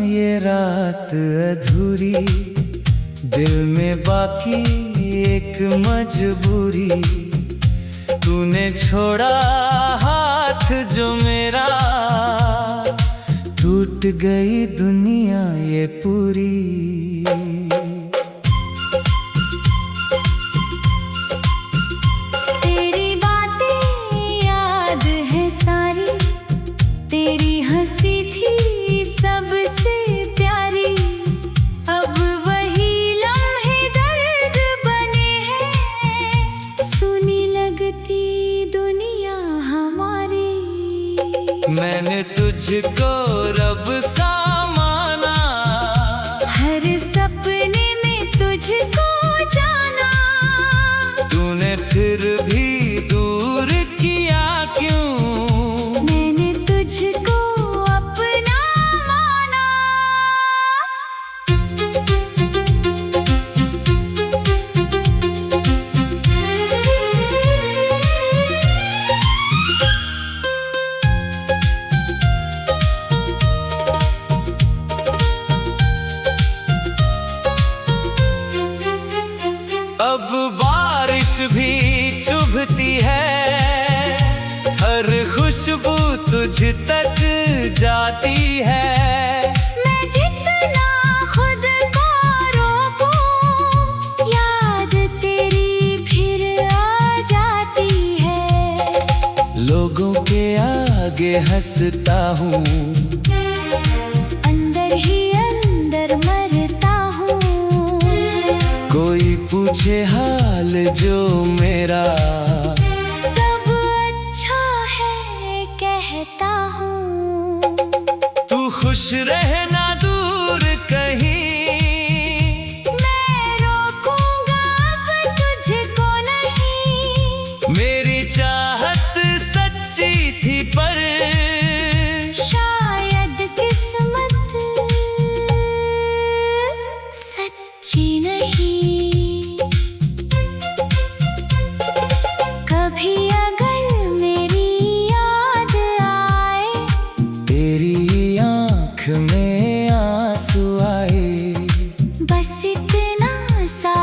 ये रात अधूरी, दिल में बाकी एक मजबूरी। तूने छोड़ा हाथ जो मेरा, टूट गई दुनिया ये पूरी। तेरी बातें याद है सारी, तेरी हंसी थी सबसे प्यारी। अब वही लम्हे दर्द बने हैं, सुनी लगती दुनिया हमारी। मैंने तुझको रब सा माना, हर सपने में तुझको जाना। तूने फिर भी दूर किया क्यों? मैंने तुझको अपना माना। अब बारिश भी चुभती है, हर खुशबू तुझ तक जाती है। मैं जितना खुद को रोकूं, याद तेरी फिर आ जाती है। लोगों के आगे हंसता हूँ, अंदर ही अंदर मरता हूँ। कोई पूछे हाल जो मेरा, सब अच्छा है कहता हूँ। तू खुश रहना दूर कहीं। मैं रोकूंगा अब तुझको नहीं। मेरी चाहत सच्ची थी पर शायद किस्मत सच्ची नहीं। कभी अगर मेरी याद आए, तेरी आँख में आंसू आए। बस इतना सा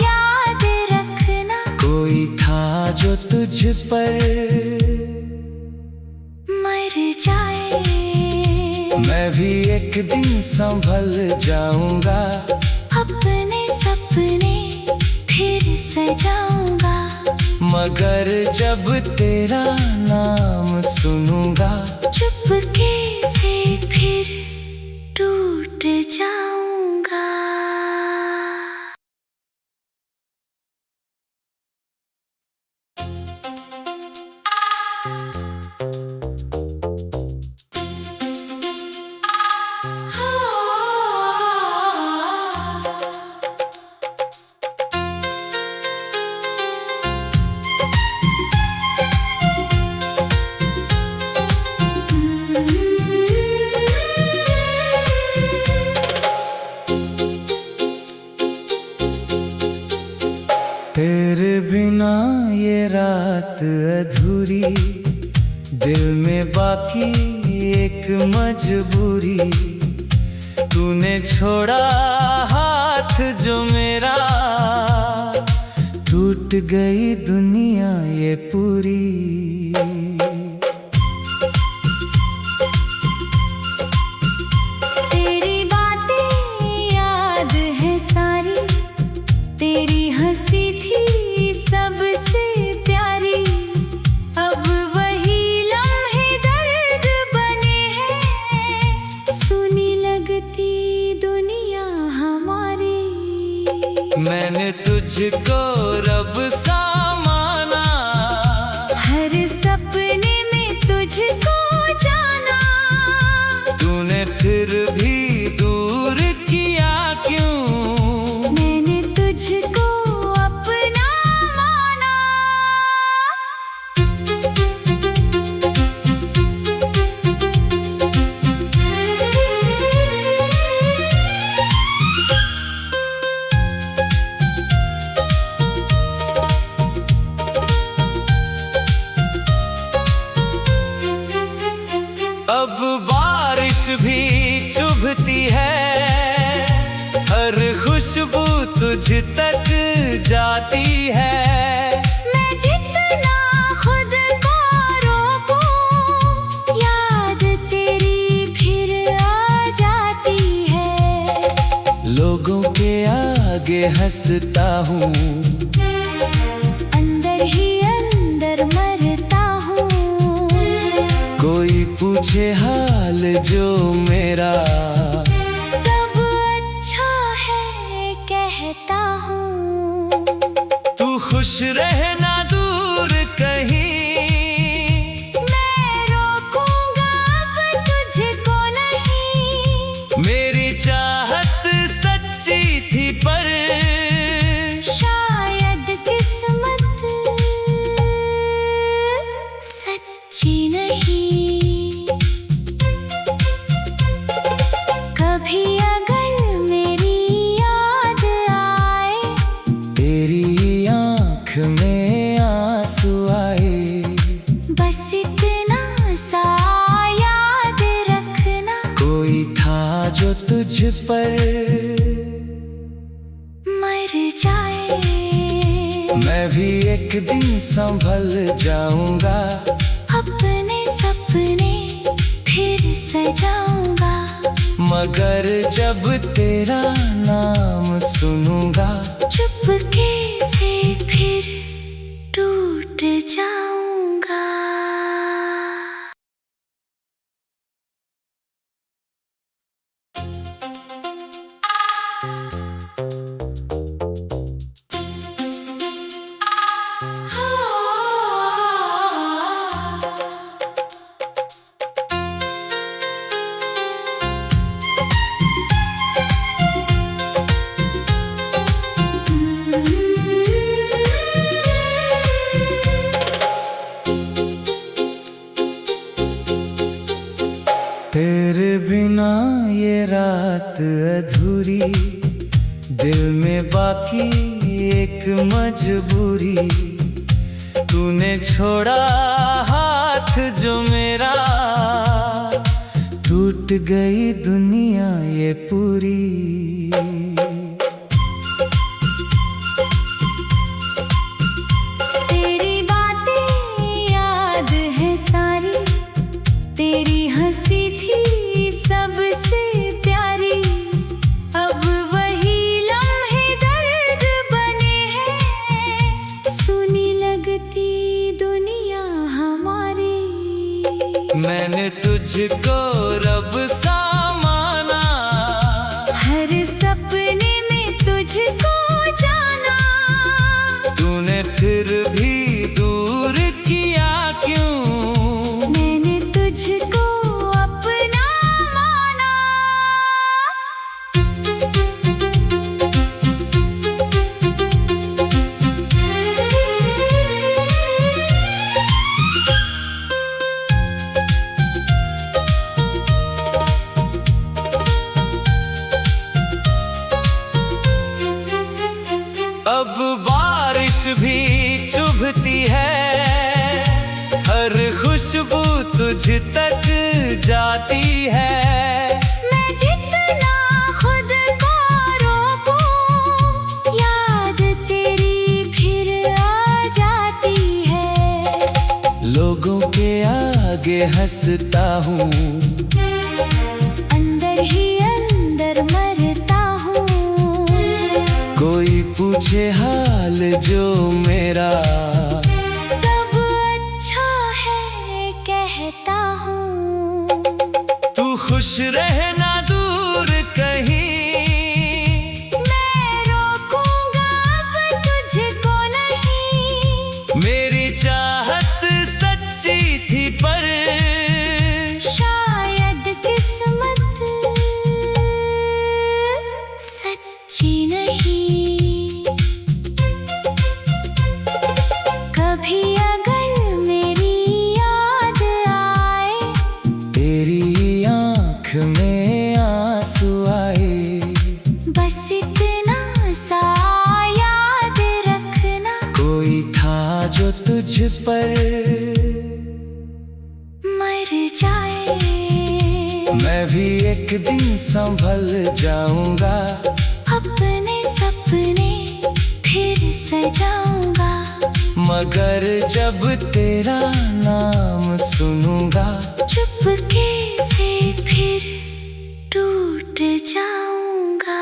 याद रखना, कोई था जो तुझ पर मर जाए। मैं भी एक दिन संभल जाऊंगा, अपने सपने फिर सजाऊंगा। मगर जब तेरा नाम सुनूंगा, चुपके से फिर टूट जाऊंगा। तेरे बिना ये रात अधूरी, दिल में बाकी एक मजबूरी। तूने छोड़ा हाथ जो मेरा, टूट गई दुनिया ये पूरी। तेरी बातें याद है सारी, तेरी हंसी थी सबसे प्यारी। अब वही लम्हे दर्द बने हैं, सुनी लगती दुनिया हमारी। मैंने तुझको रब सा माना, हर सपने में तुझको जाना। तूने फिर भी दूर किया क्यों? मैंने तुझको अपना माना। तक जाती है। मैं जितना खुद को रोकूं, याद तेरी फिर आ जाती है। लोगों के आगे हंसता हूँ, अंदर ही अंदर मरता हूँ। कोई पूछे हाल जो मेरा, सब अच्छा है कहता हूँ। तू खुश रहना दूर कहीं, मैं रोकूंगा अब तुझको नहीं। मेरी चाहत सच्ची थी पर शायद किस्मत सच्ची नहीं। कभी अगर मेरी याद आए, तेरी आँख में आंसू आए, बस इतना सा याद रखना, कोई था जो तुझ पर मर जाए। मैं भी एक दिन संभल जाऊंगा, अपने सपने फिर सजाऊंगा। मगर जब तेरा नाम सुनूंगा, चुपके से फिर टूट जाऊंगा। तेरे बिना ये रात अधूरी, दिल में बाकी एक मजबूरी। तूने छोड़ा हाथ जो मेरा, टूट गई दुनिया ये पूरी। तेरी बातें याद है सारी, तेरी हंसी थी सबसे प्यारी। अब वही लम्हे दर्द बने हैं, सुनी लगती दुनिया हमारी। मैंने तुझको रब सा माना, हर सपने में तुझको जाना। तूने फिर भी दूर किया क्यों? मैंने तुझको अपना माना। अब बारिश भी चुभती है, हर खुशबू तुझ तक जाती है। मैं जितना खुद को रोकूं, याद तेरी फिर आ जाती है। लोगों के आगे हंसता हूँ, अंदर ही अंदर मरता हूँ। कोई पूछे हाल जो मेरा, सब अच्छा है कहता हूँ। तू खुश रहना दूर कहीं, मैं रोकूंगा अब तुझको नहीं। मेरी चाहत सच्ची थी पर शायद किस्मत सच्ची नहीं। कभी अगर मेरी याद आए, तेरी आँख में आंसू आए, बस इतना सा याद रखना, कोई था जो तुझ पर मर जाए। मैं भी एक दिन संभल जाऊंगा, अपने सपने फिर सजाऊंगा। मगर जब तेरा नाम सुनूंगा, चुपके से फिर टूट जाऊंगा।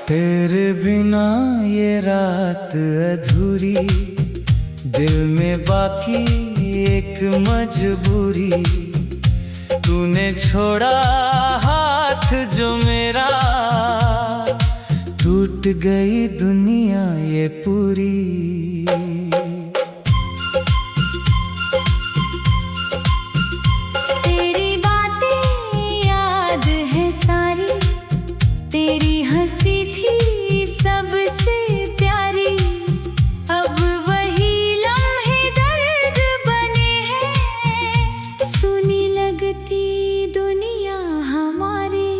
तेरे बिना ये रात अधूरी, दिल में बाकी एक मजबूरी। तूने छोड़ा हाथ जो मेरा, टूट गई दुनिया ये पूरी। तेरी बातें याद है सारी, तेरी हंसी थी सबसे प्यारी। अब वही लम्हे दर्द बने हैं, सुनी लगती दुनिया हमारी।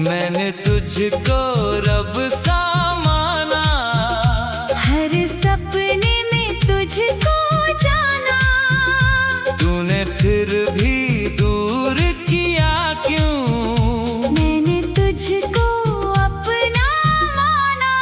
मैंने तुझको रब सा माना, हर सपने में तुझको जाना। तूने फिर भी दूर किया क्यों? मैंने तुझको अपना माना।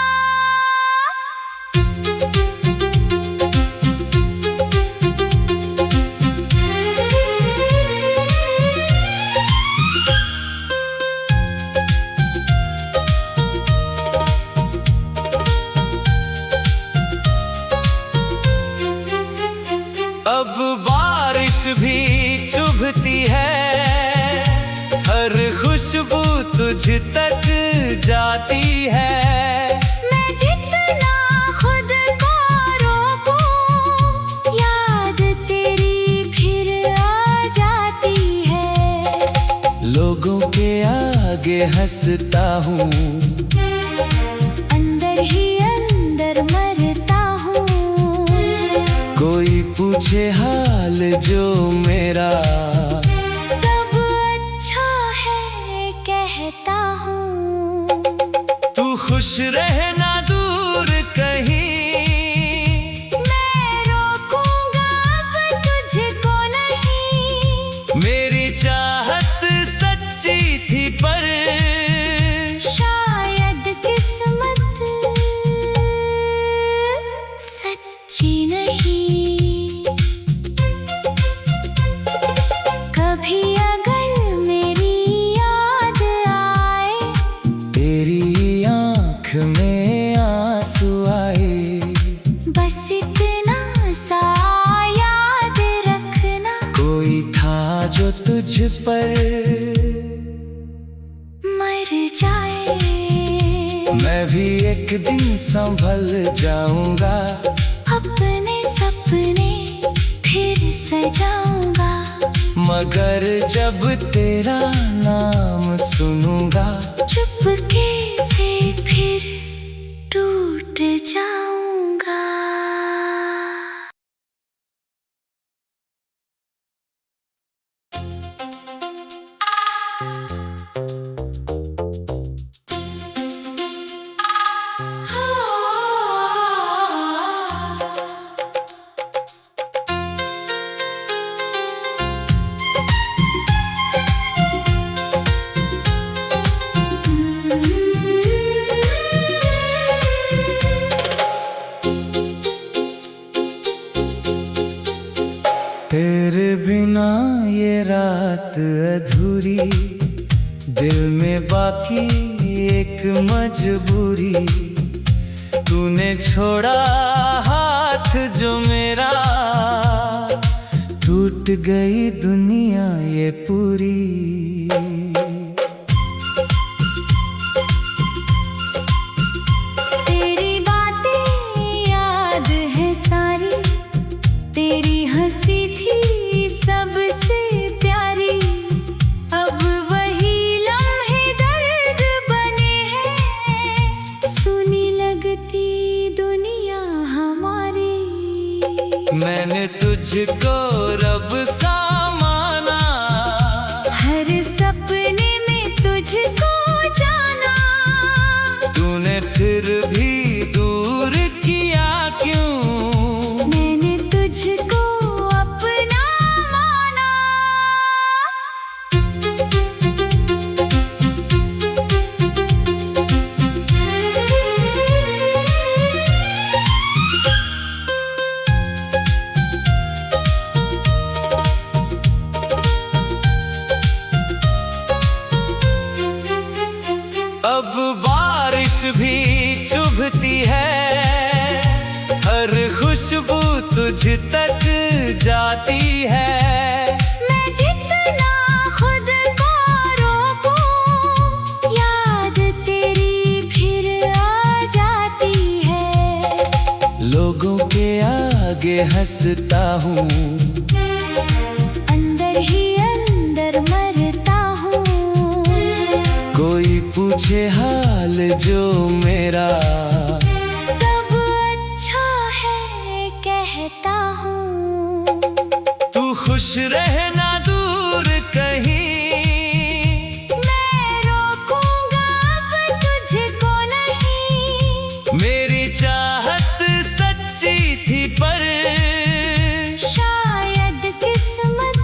अब बारिश भी चुभती है, हर खुशबू तुझ तक जाती है। मैं जितना खुद को रोकूं, याद तेरी फिर आ जाती है। लोगों के आगे हंसता हूँ, अंदर ही अंदर मरता हूँ। कोई पूछे हाल जो मेरा, सब अच्छा है कहता हूँ। तू खुश रहना दूर कहीं, मैं रोकूंगा अब तुझको नहीं। मेरी चाहत सच्ची थी पर शायद किस्मत सच्ची नहीं। कभी अगर मेरी याद आए, तेरी आँख में आंसू आए, बस इतना सा याद रखना। कोई था जो तुझ पर मर जाए, मैं भी एक दिन संभल जाऊंगा। अपने सपने फिर सजाऊंगा। मगर जब तेरा नाम सुनूंगा, चुपके से फिर टूट जाऊंगा। तेरे बिना ये रात अधूरी, दिल में बाकी एक मजबूरी। तूने छोड़ा हाथ जो मेरा, टूट गई दुनिया ये पूरी। तेरी बातें याद है सारी, तेरी हंसी थी सबसे प्यारी। अब वही लम्हे दर्द बने हैं, तुझको रब सा माना, हर सपने में तुझको जाना। तूने फिर भी दूर किया क्यों? मैंने तुझको अपना माना। अब बारिश भी चुभती है, हर खुशबू तुझ तक जाती है। मैं जितना खुद को रोकूं, याद तेरी फिर आ जाती है। लोगों के आगे हंसता हूँ, अंदर ही अंदर मरता हूँ। कोई पूछे हाल जो मेरा, सब अच्छा है कहता हूँ। तू खुश रहना दूर कहीं, मैं रोकूंगा अब तुझको नहीं। मेरी चाहत सच्ची थी पर शायद किस्मत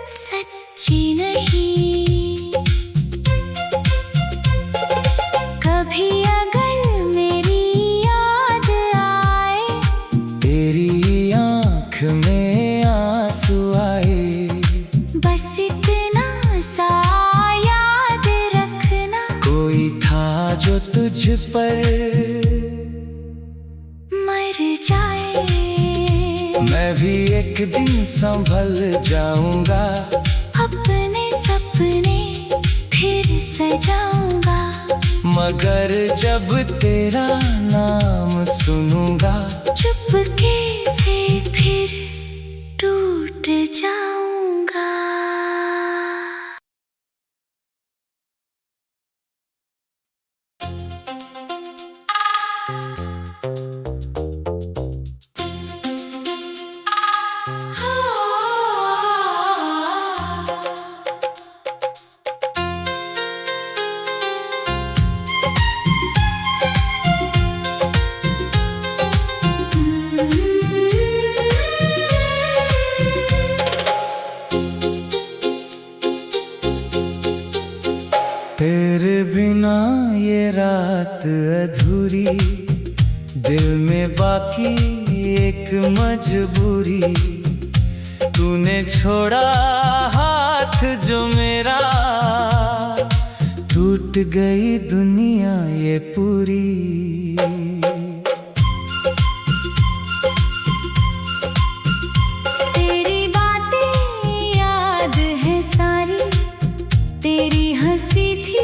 सच्ची नहीं। कभी अगर मेरी याद आए, तेरी आँख में आंसू आए, बस इतना सा याद रखना। कोई था जो तुझ पर मर जाए, मैं भी एक दिन संभल जाऊंगा। अपने सपने फिर सजाऊंगा। मगर जब तेरा नाम सुनूंगा, चुपके से फिर टूट जाऊंगा। तेरे बिना ये रात अधूरी, दिल में बाकी एक मजबूरी। तूने छोड़ा हाथ जो मेरा, टूट गई दुनिया ये पूरी। तेरी बातें याद है सारी, तेरी हंसी थी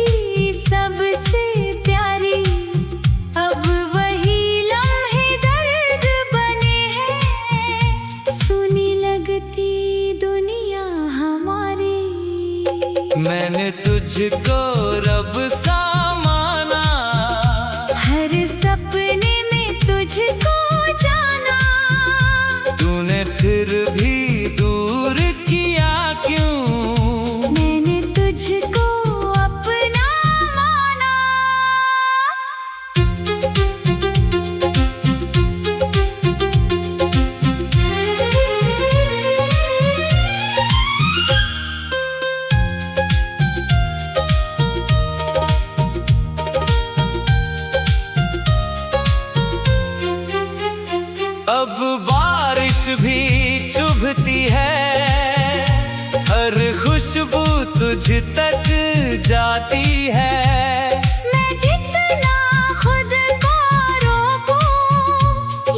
सबसे प्यारी। अब वही लम्हे दर्द बने हैं, सुनी लगती दुनिया हमारी। मैंने तुझको रब सा माना, हर सपने में तुझको जाना। तूने फिर भी दूर किया क्यों? मैंने तुझको अपना माना। अब बारिश भी चुभती है, हर खुशबू तुझ तक जाती है। मैं जितना खुद को रोकूं,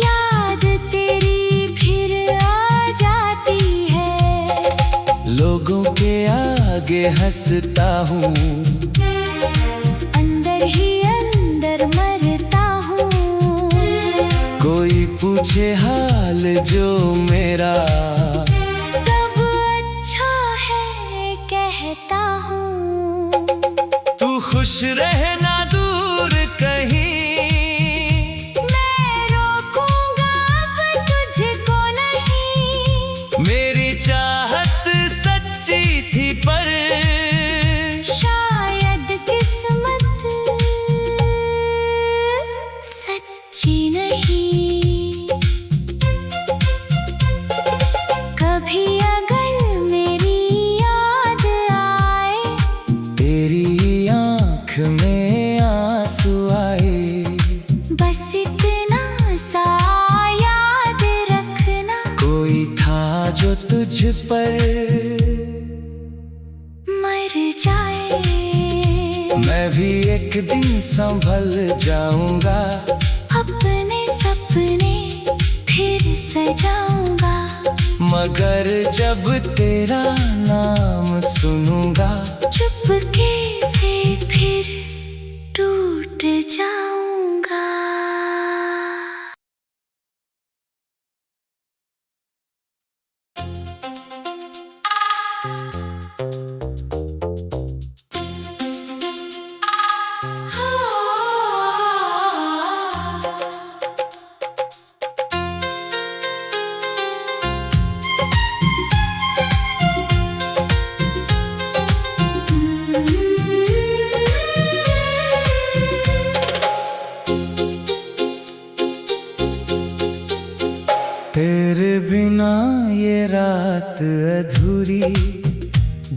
याद तेरी फिर आ जाती है। लोगों के आगे हंसता हूँ, अंदर ही अंदर मरता हूँ। कोई पूछे हाल जो मेरा, सब अच्छा है कहता हूँ। तू खुश रहना दूर कहीं, मैं रोकूंगा अब तुझ पर मर जाए। मैं भी एक दिन संभल जाऊंगा, अपने सपने फिर सजाऊंगा। मगर जब तेरा नाम सुनूंगा, चुपके से फिर टूट जाऊंगा। तेरे बिना ये रात अधूरी,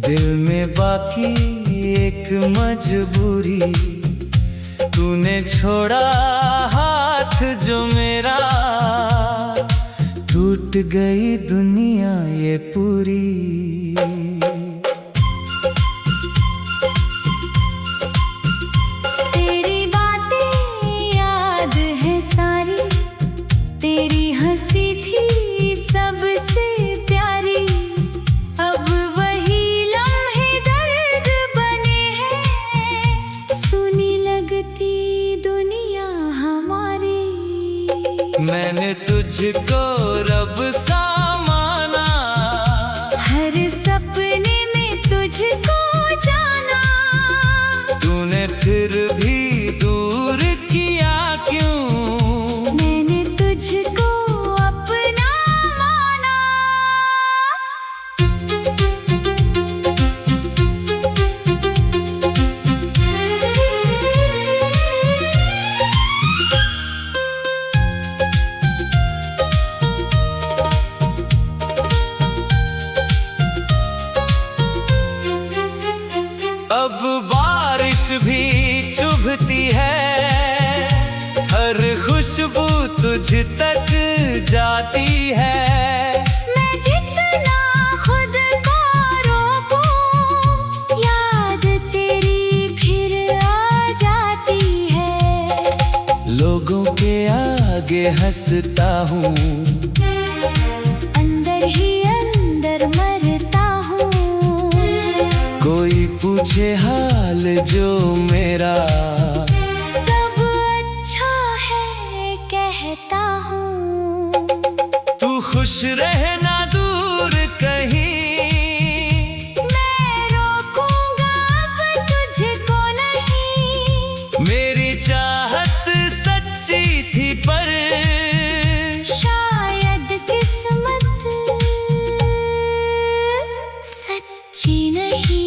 दिल में बाकी एक मजबूरी। तूने छोड़ा हाथ जो मेरा, टूट गई दुनिया ये पूरी। तेरी बातें याद है सारी, तेरी हंसी थी सबसे प्यारी। अब वही लम्हे दर्द बने हैं, सुनी लगती दुनिया हमारी। मैंने तुझको रब सा माना, हर सपने में तुझको जाना। तूने फिर भी दूर किया क्यों? मैंने तुझको अपना माना। अब बारिश भी चुभती है, हर खुशबू तुझ तक जाती है। मैं जितना खुद को रोकूं, याद तेरी फिर आ जाती है। लोगों के आगे हंसता हूँ, अंदर ही अंदर मरता हूँ। कोई पूछे हाल जो मेरा, सब अच्छा है कहता हूँ। तू खुश रहना दूर कहीं, मैं रोकूंगा अब तुझको नहीं। मेरी चाहत सच्ची थी पर शायद किस्मत सच्ची नहीं।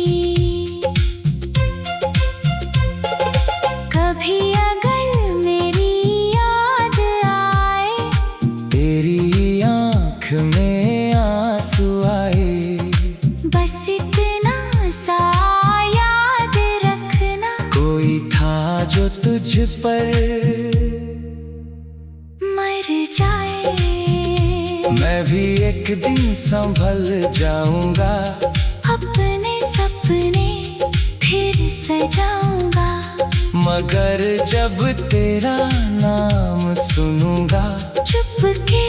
कभी अगर मेरी याद आए, तेरी आँख में आंसू आए, बस इतना सा याद रखना। कोई था जो तुझ पर मर जाए। मैं भी एक दिन संभल जाऊंगा, अपने सपने फिर सजाऊंगा। मगर जब तेरा नाम सुनूंगा, चुपके